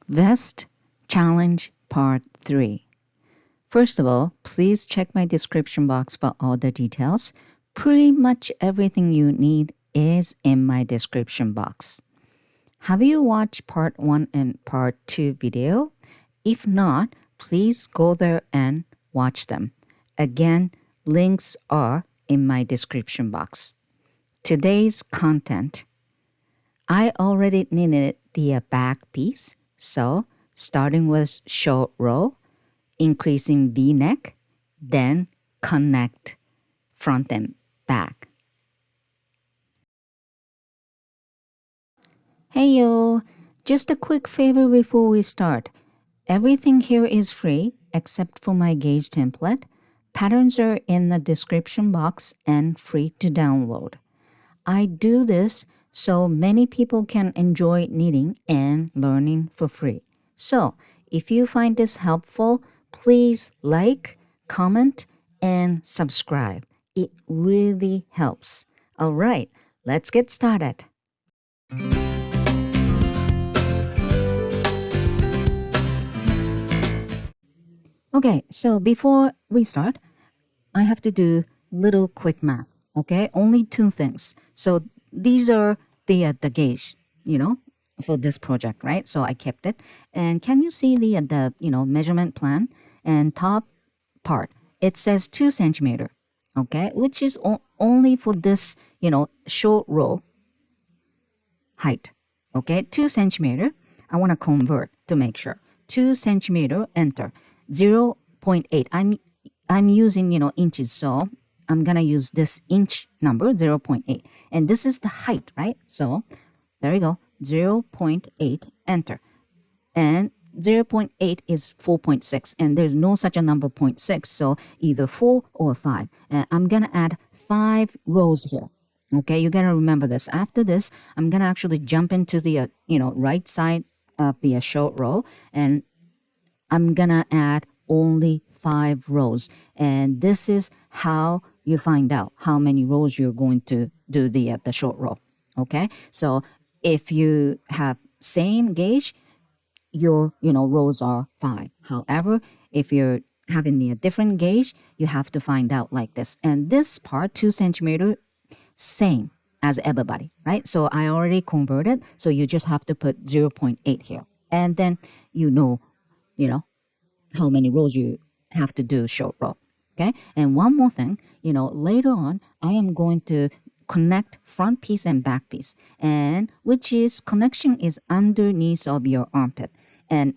Vest Challenge Part 3. First of all, please check my description box for all the details. Pretty much everything you need is in my description box. Have you watched Part 1 and Part 2 video? If not, please go there and watch them. Again, links are in my description box. Today's content. I already knitted the back piece, so starting with short row, increasing V-neck, then connect front and back. Hey yo, just a quick favor before we start. Everything here is free except for my gauge template. Patterns are in the description box and free to download. I do this so many people can enjoy knitting and learning for free. So, if you find this helpful, please like, comment, and subscribe. It really helps. All right, let's get started. Okay, so before we start, I have to do little quick math. Okay, only two things. So these are the gauge, for this project, right? So I kept it. And can you see the measurement plan and top part? It says 2 centimeter, okay, which is only for this short row height. Okay, 2 centimeter. I want to convert to make sure. 2 centimeter, enter. 0.8. I'm using inches, so I'm gonna use this inch number 0.8, and this is the height, right? So there you go, 0.8, enter. And 0.8 is 4.6, and there's no such a number 0.6, so either 4 or 5. And I'm gonna add 5 rows here. Okay, you gotta remember this. After this, I'm gonna actually jump into the right side of the short row, and I'm gonna add only 5 rows. And this is how you find out how many rows you're going to do the short row. Okay, so if you have same gauge, your rows are 5. However, if you're having the different gauge, you have to find out like this. And this part, 2 centimeter, same as everybody, right? So I already converted, so you just have to put 0.8 here, and then you know how many rows you have to do short row. Okay, and one more thing, later on I am going to connect front piece and back piece, and which is connection is underneath of your armpit. And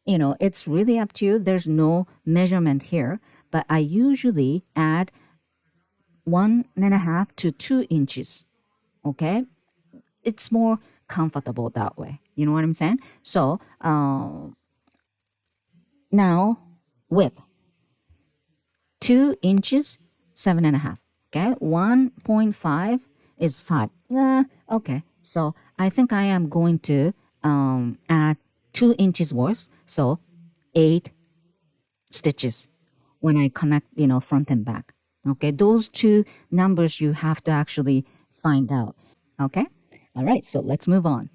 it's really up to you. There's no measurement here, but I usually add 1.5 to 2 inches. Okay, it's more comfortable that way. You know what I'm saying? So now width 2 inches, 7.5. Okay, 1.5 is 5. Okay, so I think I am going to add 2 inches worth, so 8 stitches when I connect, front and back. Okay, those two numbers you have to actually find out. Okay, all right, so let's move on.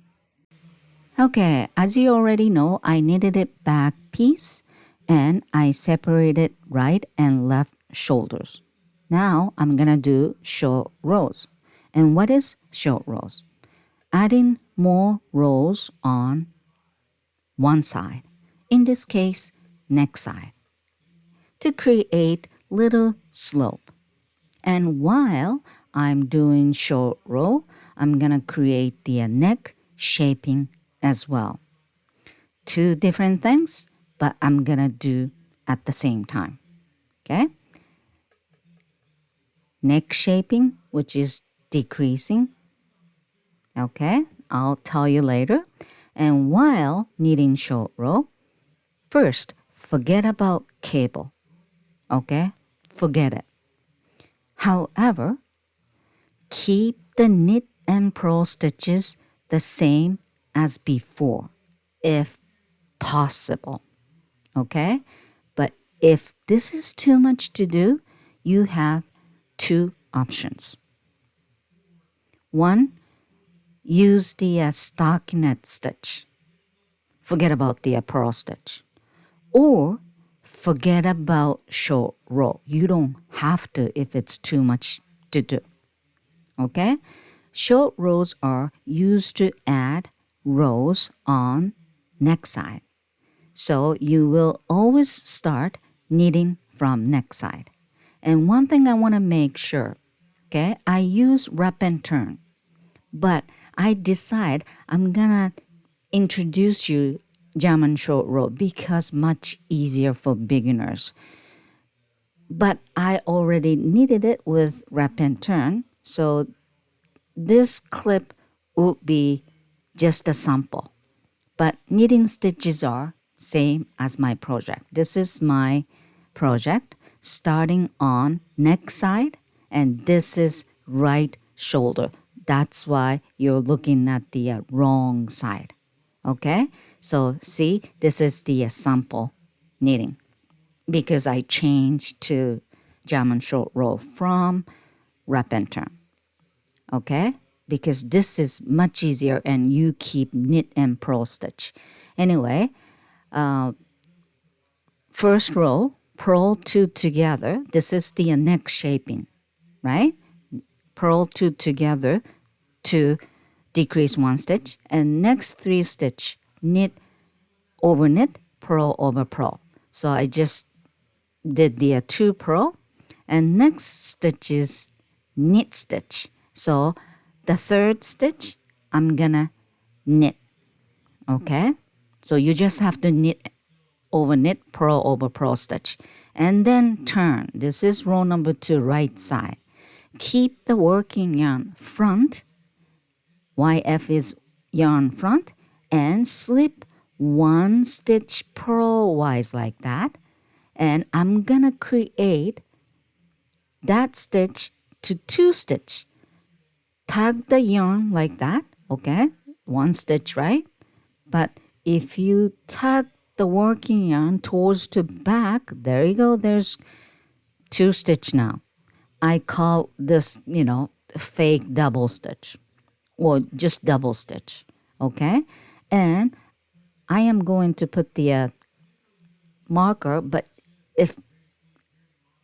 Okay, as you already know, I knitted it back piece and I separated right and left shoulders. Now I'm gonna do short rows. And what is short rows? Adding more rows on one side, in this case, neck side, to create little slope. And while I'm doing short row, I'm gonna create the neck shaping as well. 2 different things, but I'm gonna do at the same time. Okay? Neck shaping, which is decreasing. Okay? I'll tell you later. And while knitting short row, first, forget about cable. Okay? Forget it. However, keep the knit and purl stitches the same as before, if possible. Okay? But if this is too much to do, you have 2 options. One, use the stockinette stitch. forget about the purl stitch. Or forget about short row. You don't have to if it's too much to do. Okay? Short rows are used to add rows on neck side. So you will always start knitting from neck side. And one thing I want to make sure, okay, I use wrap and turn, but I decide I'm gonna introduce you German short row because much easier for beginners. But I already knitted it with wrap and turn, so this clip would be just a sample. But knitting stitches are same as my project. This is my project starting on neck side, and this is right shoulder. That's why you're looking at the wrong side. Okay? So see, this is the sample knitting because I changed to German short row from wrap and turn. Okay? Because this is much easier and you keep knit and purl stitch. Anyway, first row, purl two together. This is the neck shaping, right? Purl two together to decrease one stitch. And next three stitch, knit over knit, purl over purl. So I just did the two purl. And next stitch is knit stitch. So the third stitch, I'm gonna knit. Okay? So you just have to knit over knit, purl over purl stitch. And then turn. This is row number 2, right side. Keep the working yarn front. YF is yarn front. And slip one stitch purlwise like that. And I'm gonna create that stitch to 2 stitch. Tag the yarn like that, okay? 1 stitch, right? But if you tug the working yarn towards to back, there you go, there's 2 stitch now. I call this, fake double stitch or just double stitch, okay? And I am going to put the marker, but if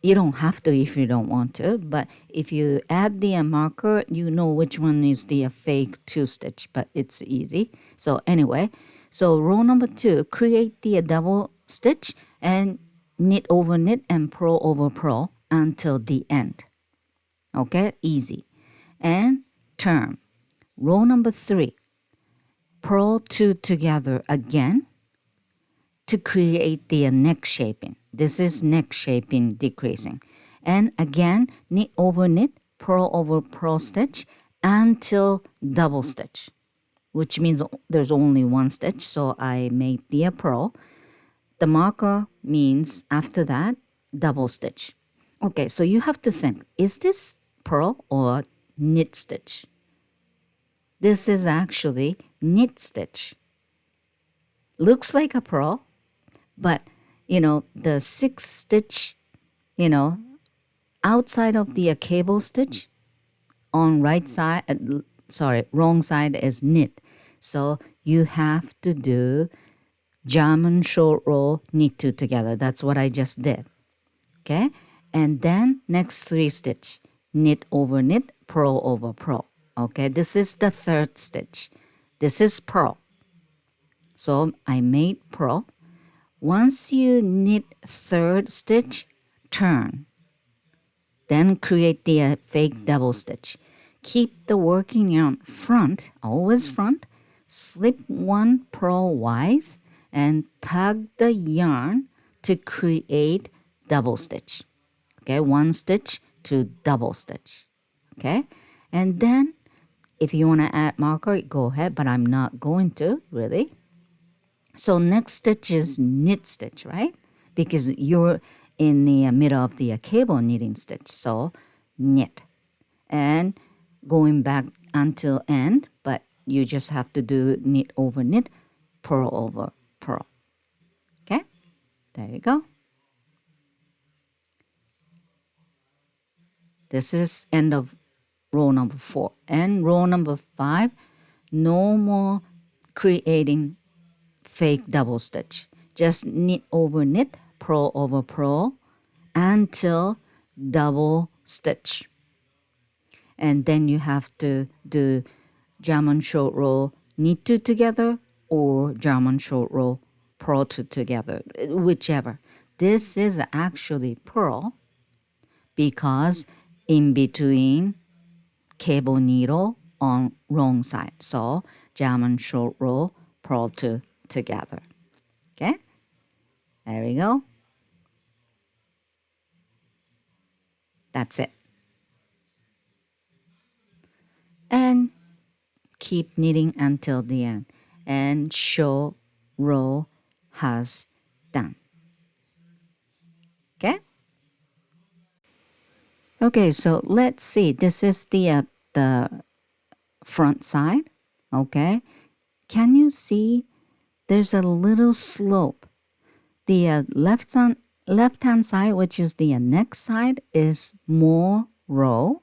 you don't have to if you don't want to, but if you add the marker, you know which one is the fake 2 stitch, but it's easy. So anyway, so row number 2, create the double stitch and knit over knit and purl over purl until the end. Okay, easy. And turn. Row number 3, purl 2 together again to create the neck shaping. This is neck shaping decreasing. And again, knit over knit, purl over purl stitch until double stitch, which means there's only 1 stitch. So I made the purl. The marker means after that, double stitch. Okay, so you have to think, is this purl or knit stitch? This is actually knit stitch. Looks like a purl, but the 6 stitch, outside of the cable stitch on right side, wrong side is knit. So you have to do German short row, knit 2 together. That's what I just did. Okay? And then next 3 stitch, knit over knit, purl over purl. Okay? This is the 3rd stitch. This is purl. So I made purl. Once you knit 3rd stitch, turn. Then create the fake double stitch. Keep the working yarn front, always front. Slip 1 purlwise and tug the yarn to create double stitch. Okay, 1 stitch to double stitch. Okay, and then if you want to add marker, go ahead, but I'm not going to, really. So next stitch is knit stitch, right? Because you're in the middle of the cable knitting stitch. So knit. And going back until end, but you just have to do knit over knit, purl over purl. Okay? There you go. This is end of row number 4. And row number 5, no more creating fake double stitch. Just knit over knit, purl over purl until double stitch. And then you have to do German short row, knit two together, or German short row, purl two together, whichever. This is actually purl because in between cable needle on wrong side. So German short row, purl two together. Okay, there we go. That's it. And keep knitting until the end. And short row has done. Okay? Okay, so let's see. This is the front side. Okay? Can you see there's a little slope? The left hand side, which is the next side, is more row.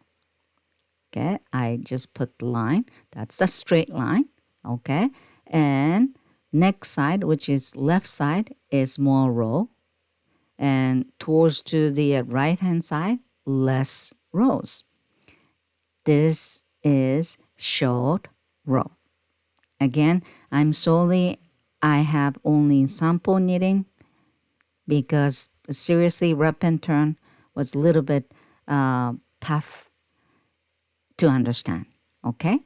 Okay, I just put the line. That's a straight line. Okay, and next side, which is left side, is more row. And towards to the right hand side, less rows. This is short row. Again, I have only sample knitting because seriously, rep and turn was a little bit tough to understand. Okay?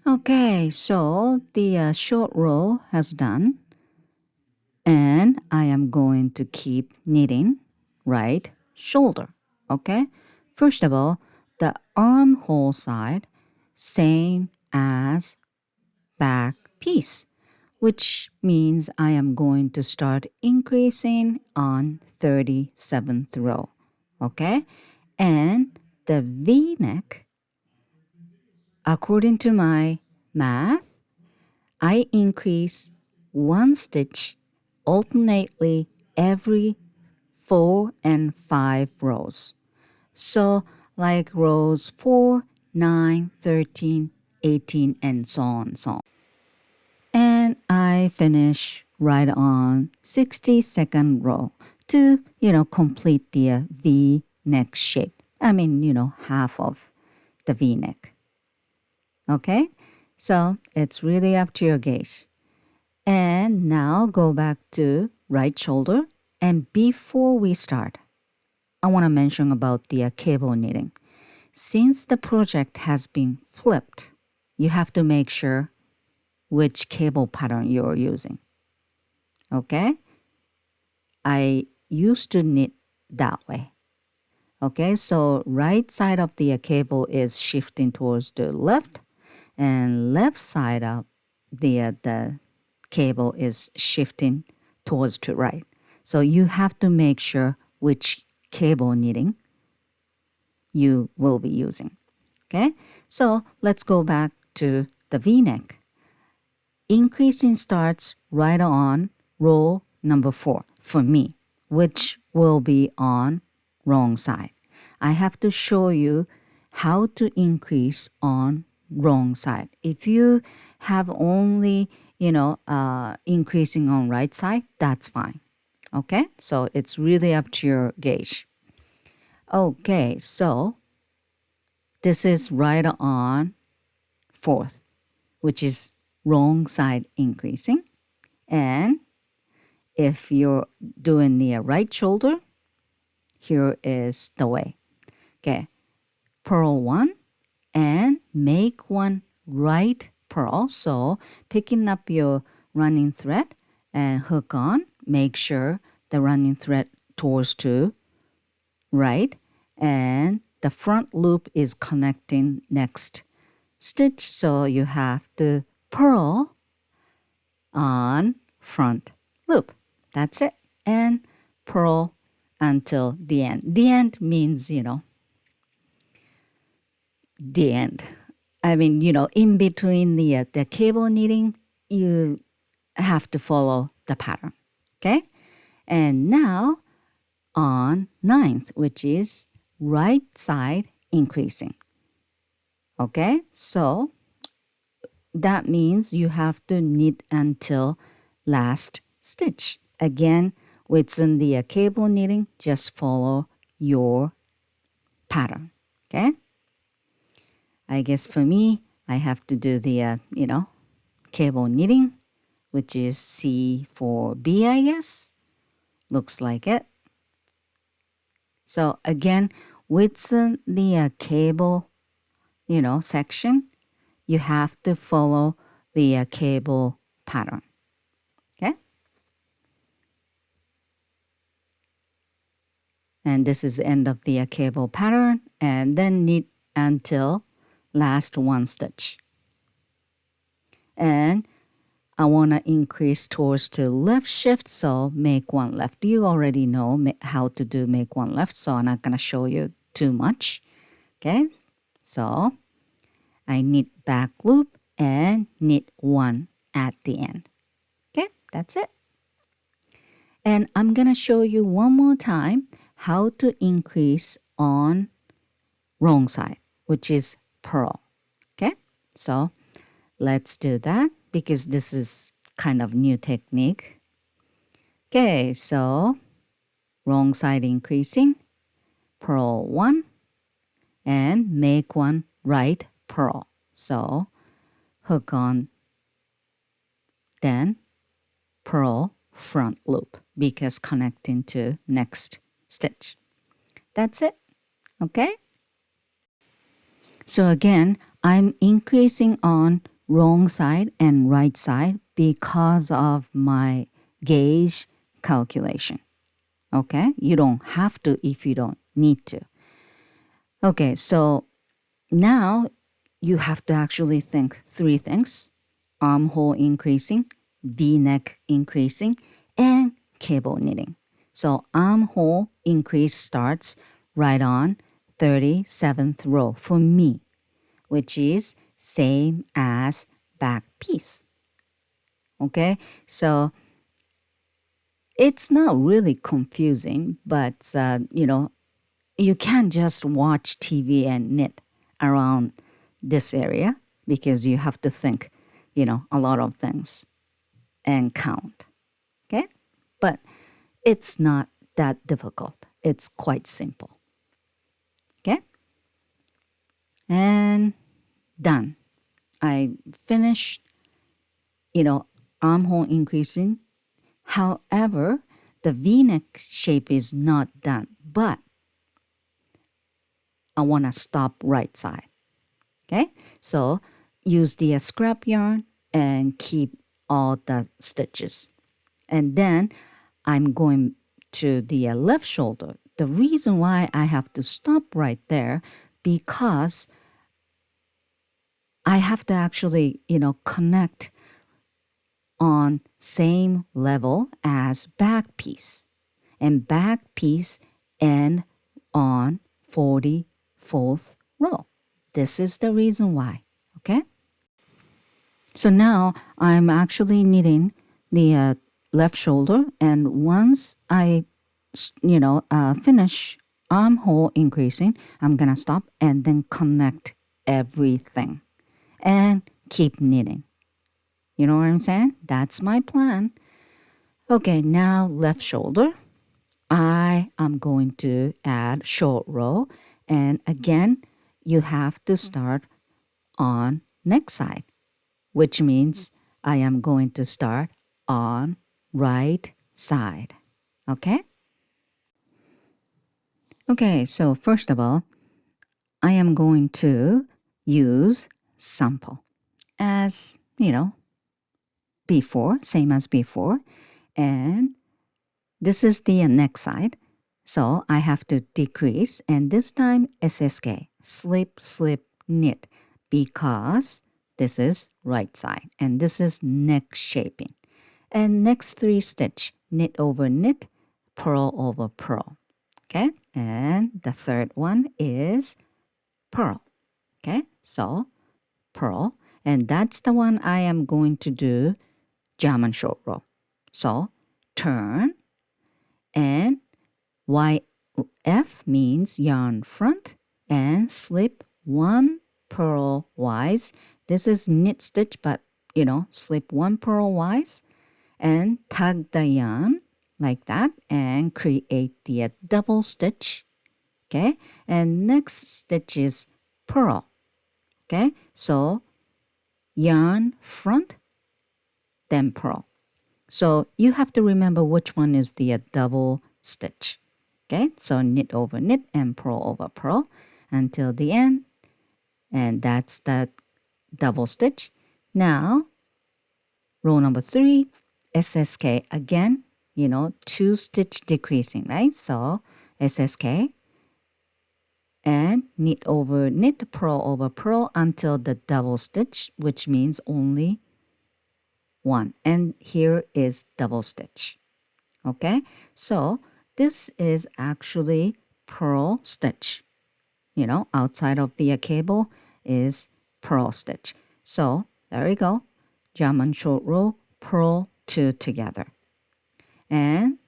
Okay, so the short row has done, and I am going to keep knitting right shoulder. Okay? First of all, the armhole side, same as back piece, which means I am going to start increasing on 37th row. Okay? And the V-neck, according to my math, I increase one stitch alternately every 4 and 5 rows. So like rows 4, 9, 13, 18, and so on, so on. And I finish right on 62nd row to, complete the V-neck shape. I mean, half of the V-neck. Okay? So it's really up to your gauge. And now go back to right shoulder. And before we start, I want to mention about the cable knitting. Since the project has been flipped, you have to make sure which cable pattern you're using. Okay? I used to knit that way. Okay, so right side of the cable is shifting towards the left, and left side of the cable is shifting towards to right. So you have to make sure which cable knitting you will be using. Okay, so let's go back to the V-neck. Increasing starts right on row number 4 for me, which will be on wrong side. I have to show you how to increase on wrong side. If you have only, increasing on right side, that's fine. Okay, so it's really up to your gauge. Okay, so this is right on 4th, which is wrong side increasing. And if you're doing the right shoulder, here is the way. Okay, purl 1 and make one right purl. So picking up your running thread and hook on, make sure the running thread towards to right, and the front loop is connecting next stitch, so you have to purl on front loop. That's it. And purl until the end. The end means, the end. I mean, in between the cable knitting, you have to follow the pattern. Okay? And now on 9th, which is right side increasing. Okay? So that means you have to knit until last stitch. Again, within the cable knitting, just follow your pattern. Okay? I guess for me, I have to do the, cable knitting, which is C for B, I guess. Looks like it. So again, within the cable, section, you have to follow the cable pattern. Okay? And this is the end of the cable pattern, and then knit until last one stitch. And I want to increase towards to left shift, so make one left. You already know how to do make one left, so I'm not going to show you too much. Okay, so I knit back loop and knit one at the end. Okay, that's it. And I'm going to show you one more time how to increase on wrong side, which is purl. Okay, so let's do that because this is kind of new technique. Okay, so wrong side increasing, purl one, and make one right purl. So hook on, then purl front loop because connecting to next stitch. That's it. Okay? So again, I'm increasing on wrong side and right side because of my gauge calculation. Okay? You don't have to if you don't need to. Okay, so now you have to actually think three things: armhole increasing, V-neck increasing, and cable knitting. So armhole increase starts right on 37th row for me, which is same as back piece. Okay, so it's not really confusing, but you can't just watch TV and knit around this area because you have to think, a lot of things and count. Okay, but it's not that difficult. It's quite simple. Okay, and done. I finished, armhole increasing. However, the V-neck shape is not done, but I want to stop right side. Okay, so use the scrap yarn and keep all the stitches. And then I'm going to the left shoulder. The reason why I have to stop right there because I have to actually, connect on same level as back piece. And back piece end on 44th row. This is the reason why, okay? So now I'm actually knitting the left shoulder, and once I, finish armhole increasing, I'm gonna stop and then connect everything and keep knitting. You know what I'm saying? That's my plan. Okay, now left shoulder. I am going to add short row, and again, you have to start on next side, which means I am going to start on right side. Okay? Okay, so first of all, I am going to use sample as, before, same as before. And this is the next side. So I have to decrease, and this time SSK, slip, slip, knit, because this is right side and this is neck shaping. And next three stitch, knit over knit, purl over purl. Okay, and the third one is purl. Okay, so purl, and that's the one I am going to do German short row. So turn, and YF means yarn front, and slip one purl wise. this is knit stitch, but slip one purlwise and tug the yarn like that and create the double stitch. Okay, and next stitch is purl. Okay, so yarn front, then purl. So you have to remember which one is the double stitch. Okay, so knit over knit and purl over purl until the end, and that's the double stitch. Now, row number 3, SSK again, 2 stitch decreasing, right? So SSK and knit over knit, purl over purl until the double stitch, which means only 1. And here is double stitch. Okay, so this is actually purl stitch. Outside of the cable is purl stitch. So there we go. German short row, purl 2 together. And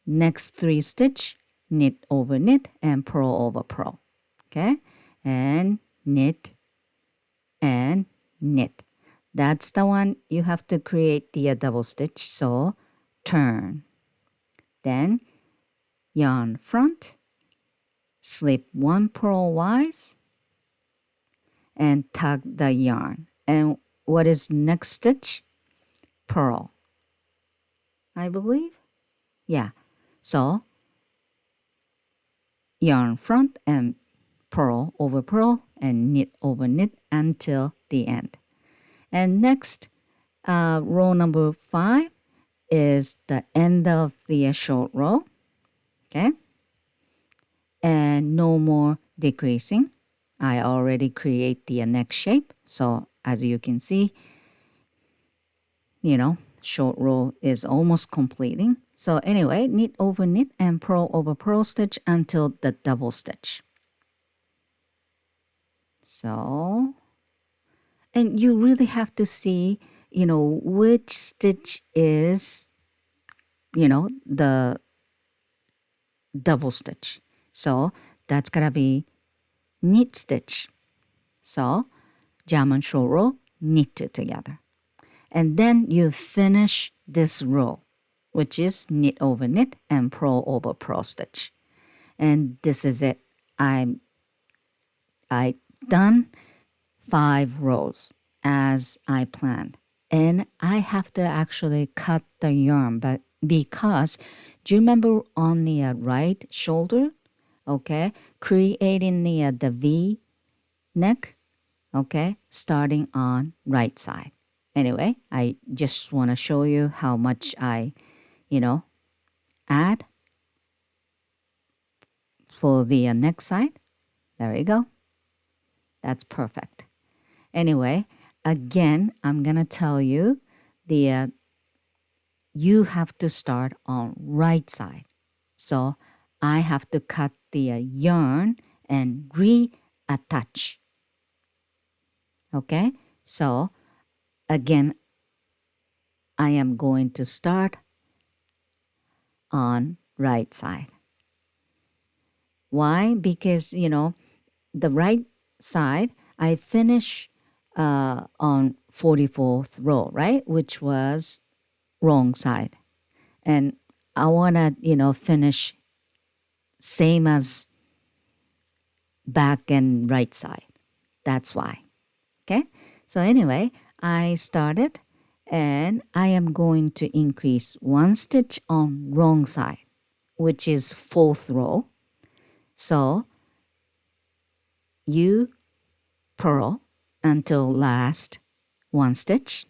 next 3 stitch, knit over knit and purl over purl. Okay, and knit and knit. That's the one you have to create the double stitch. So turn, then yarn front, slip 1 purlwise and tug the yarn. And what is next stitch? Purl, I believe. Yeah, so yarn front and purl over purl and knit over knit until the end. And next, row number 5 is the end of the short row. Okay, and no more decreasing. I already create the neck shape. So as you can see, short row is almost completing. So anyway, knit over knit and purl over purl stitch until the double stitch. So, and you really have to see, which stitch is, the double stitch. So that's gonna be knit stitch. So German short row, knit it together. And then you finish this row, which is knit over knit and purl over purl stitch. And this is it. I done 5 rows as I planned. And I have to actually cut the yarn, but because, do you remember on the right shoulder, okay, creating the V neck, okay, starting on right side. Anyway, I just want to show you how much I, add for the neck side. There you go. That's perfect. Anyway, again, I'm going to tell you you have to start on right side. So I have to cut the yarn and reattach. Okay, so again, I am going to start on right side. Why? Because, the right side, I finish on 44th row, right? Which was wrong side. And I want to, finish same as back and right side. That's why. Okay? So anyway, I started and I am going to increase 1 stitch on wrong side, which is 4th row. So you purl until last 1 stitch.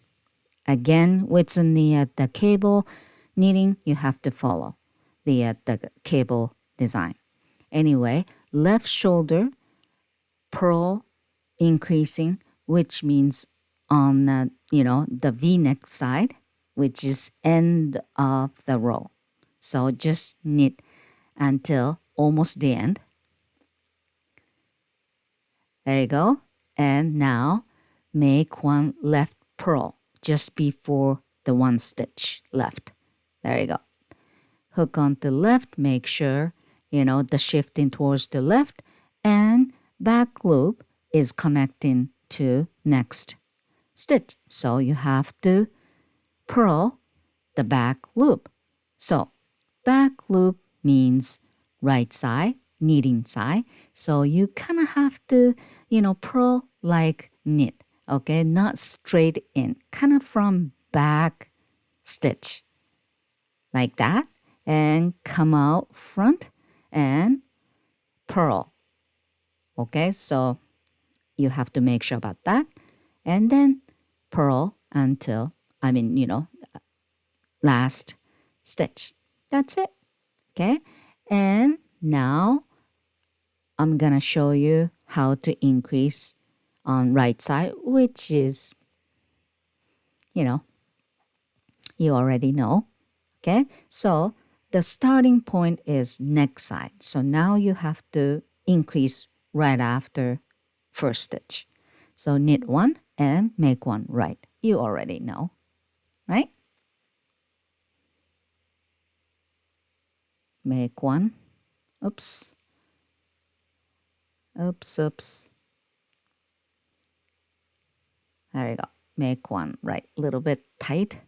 Again, within the cable knitting, you have to follow the cable design. Anyway, left shoulder purl increasing, which means on the V-neck side, which is end of the row. So just knit until almost the end. There you go. And now make 1 left purl just before the 1 stitch left. There you go. Hook on the left, make sure, the shifting towards the left, and back loop is connecting to next stitch. So you have to purl the back loop. So back loop means right side, knitting side. So you kind of have to, purl like knit, okay? Not straight in, kind of from back stitch like that, and come out front and purl. Okay, so you have to make sure about that, and then purl until, last stitch. That's it. Okay, and now I'm gonna show you how to increase on right side, which is, you already know. Okay, so the starting point is next side. So now you have to increase right after first stitch. So knit one and make one right. You already know, right? Make one. Oops. Oops, oops. There we go. Make one right. A little bit tight.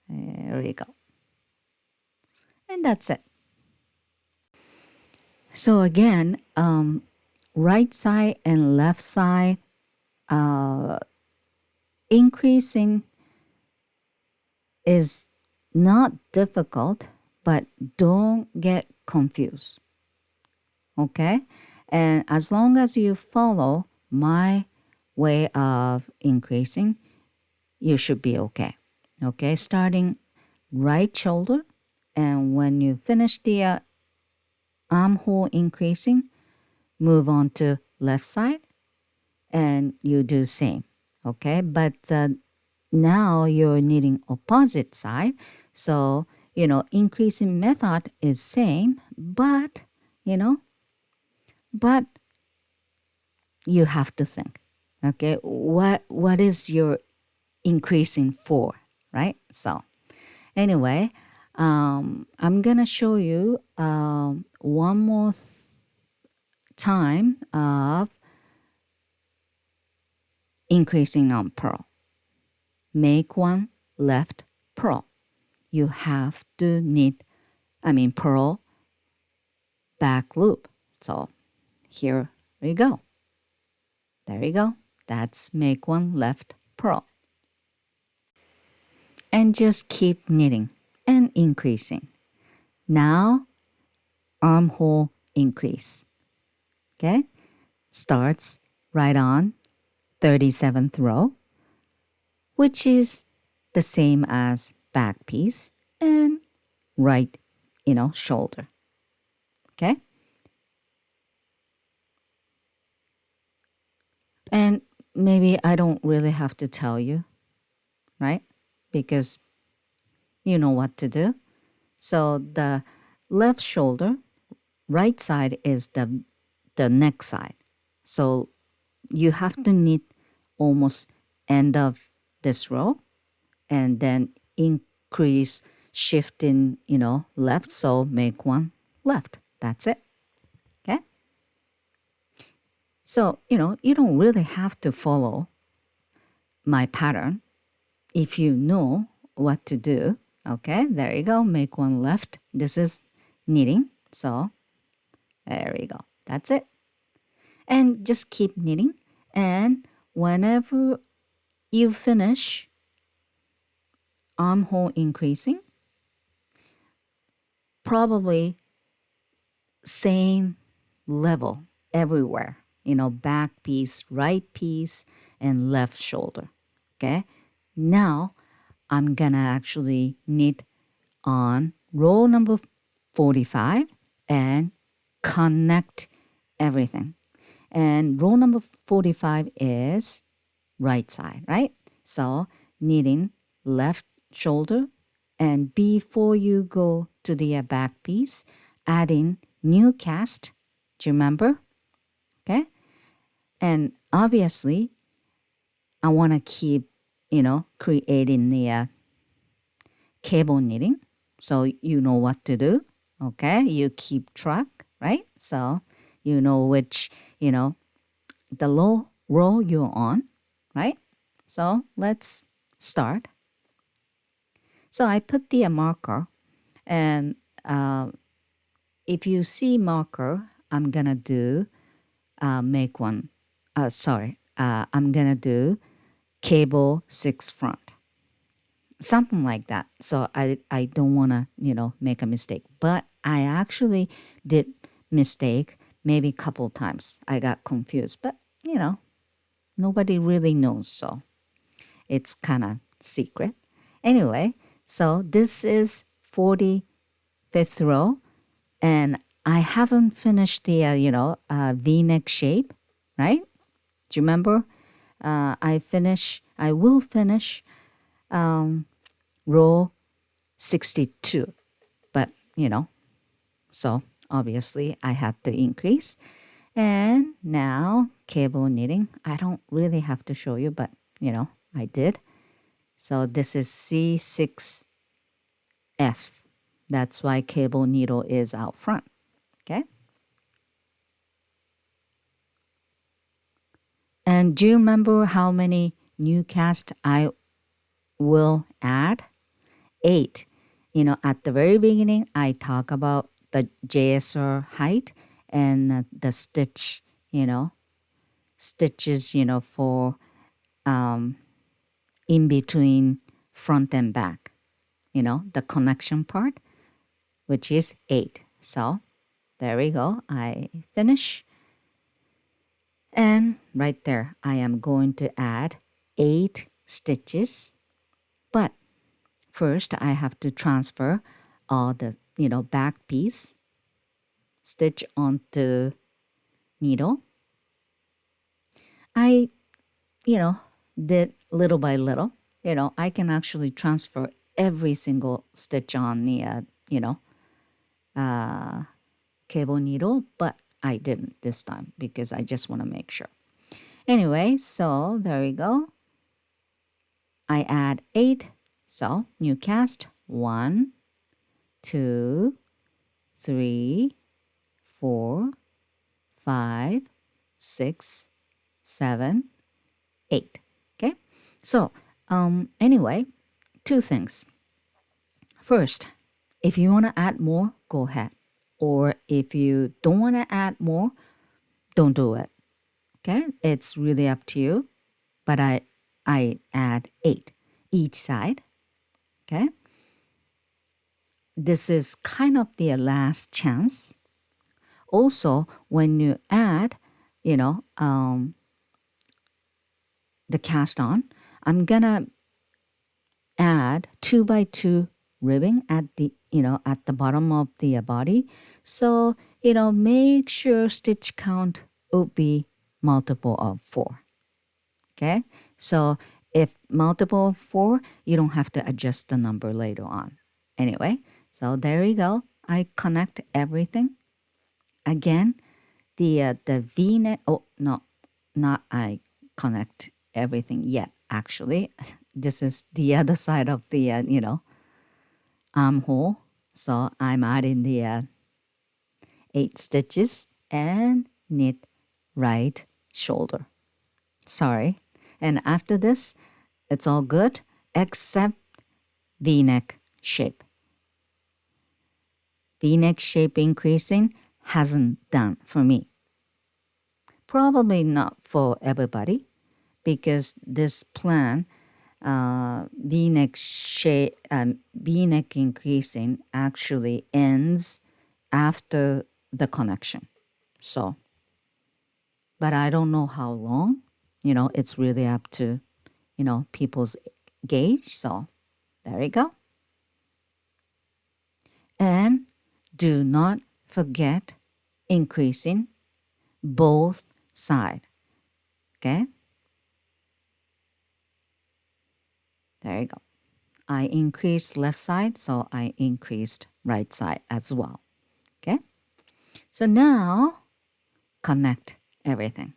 There we go. And that's it. So again, right side and left side, increasing is not difficult, but don't get confused. Okay? And as long as you follow my way of increasing, you should be okay. Okay? Starting right shoulder, and when you finish the armhole increasing, move on to left side, and you do same. Okay? But now you're knitting opposite side, so increasing method is same, but but you have to think, okay, what is your increasing for, right? So anyway, I'm gonna show you one more time of increasing on purl. Make one left purl. You have to knit, purl back loop. So here we go. There we go. That's make one left purl. And just keep knitting and increasing. Now armhole increase. Okay? Starts right on 37th row, which is the same as back piece and right, shoulder. Okay? And maybe I don't really have to tell you, right? Because you know what to do. So the left shoulder, right side is the neck side. So you have to knit almost end of this row and then increase, shift in, left. So make one left. That's it. Okay? So, you don't really have to follow my pattern if you know what to do. Okay, there you go. Make one left. This is knitting. So there we go. That's it. And just keep knitting. And whenever you finish armhole increasing, probably same level everywhere. Back piece, right piece, and left shoulder. Okay. Now I'm gonna actually knit on row number 45 and connect everything. And row number 45 is right side, right? So knitting left shoulder, and before you go to the back piece, add in new cast. Do you remember? Okay. And obviously, I want to keep, creating the cable knitting. So you know what to do. Okay. You keep track, right? So you know which, the low row you're on, right? So let's start. So I put the marker, and if you see marker, I'm gonna do make one. I'm gonna do cable 6 front, something like that. So I don't wanna make a mistake, but I actually did mistake maybe a couple times. I got confused, but nobody really knows, so it's kind of secret. Anyway, so this is 45th row, and I haven't finished the V-neck shape, right? Do you remember? I will finish row 62, but so obviously I had to increase. And now cable knitting. I don't really have to show you, but I did. So this is C6F. That's why cable needle is out front. Okay. And do you remember how many new cast I will add? 8. At the very beginning, I talk about the JSR height and the stitch, stitches, for in between front and back, the connection part, which is 8. So there we go. I finish. And right there, I am going to add 8 stitches. But first, I have to transfer all the, back piece, stitch onto needle. I, did little by little. I can actually transfer every single stitch on the, cable needle, but I didn't this time because I just want to make sure. Anyway, so there we go. I add 8. So new cast 1, 2, 3, 4, 5, 6, 7, 8. Okay. So anyway, 2 things. First, if you want to add more, go ahead. Or if you don't want to add more, don't do it. Okay? It's really up to you. But I add 8 each side. Okay? This is kind of the last chance. Also, when you add, the cast on, I'm gonna add 2 by 2 ribbing at the at the bottom of the body. So make sure stitch count will be multiple of 4. Okay, so if multiple of 4, you don't have to adjust the number later on. Anyway, so there you go. I connect everything. Again, the V-neck. Oh no, not I connect everything yet. Actually, this is the other side of the armhole. So I'm adding the 8 stitches and knit right shoulder. Sorry. And after this, it's all good except V-neck shape. V-neck shape increasing hasn't done for me. Probably not for everybody because this plan, V-neck shape, V-neck increasing actually ends after the connection. So, but I don't know how long. It's really up to, people's gauge. So there you go. And do not forget increasing both sides. Okay? There you go. I increased left side, so I increased right side as well. Okay? So now connect everything.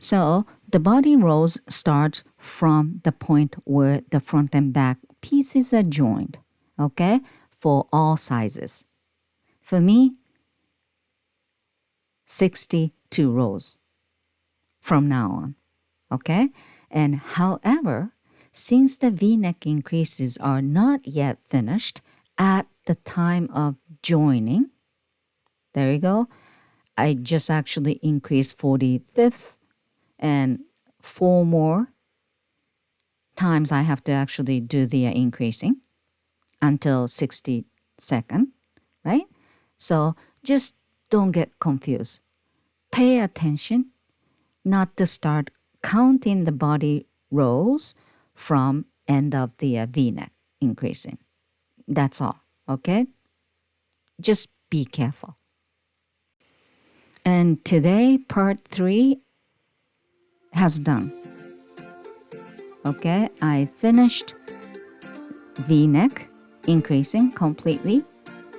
So the body rows starts from the point where the front and back pieces are joined, okay, for all sizes. For me, 62 rows. from now on. Okay? And however, since the V-neck increases are not yet finished at the time of joining, there you go. I just actually increased 45th and 4 more times I have to actually do the increasing until 62nd, right? So just don't get confused. Pay attention not to start counting the body rolls from end of the V-neck increasing. That's all, okay? Just be careful. And today, part 3 has done. Okay, I finished V-neck increasing completely.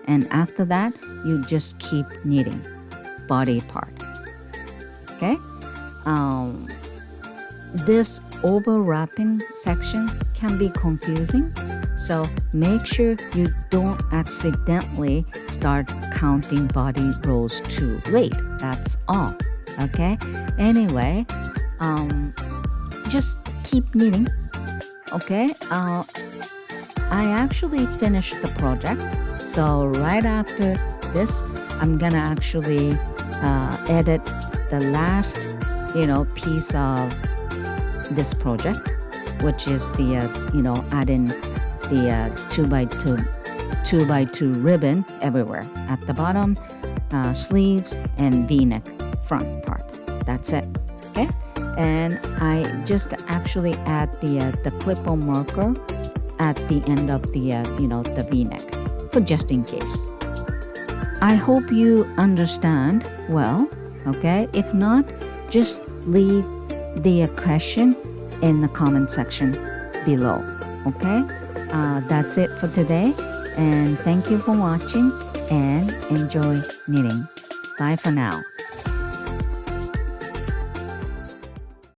And after that, you just keep knitting body part. Okay? This overwrapping section can be confusing. So make sure you don't accidentally start counting body rows too late. That's all. Okay? Anyway, just keep knitting. Okay? I actually finished the project. So right after this, I'm gonna actually edit the last, piece of this project, which is the, add in the 2x2 ribbon everywhere at the bottom, sleeves and V-neck front part. That's it. Okay, and I just actually add the clip-on marker at the end of the the V-neck for just in case. I hope you understand well. Okay, if not, just leave the question in the comment section below. Okay, that's it for today, and thank you for watching and enjoy knitting. Bye for now.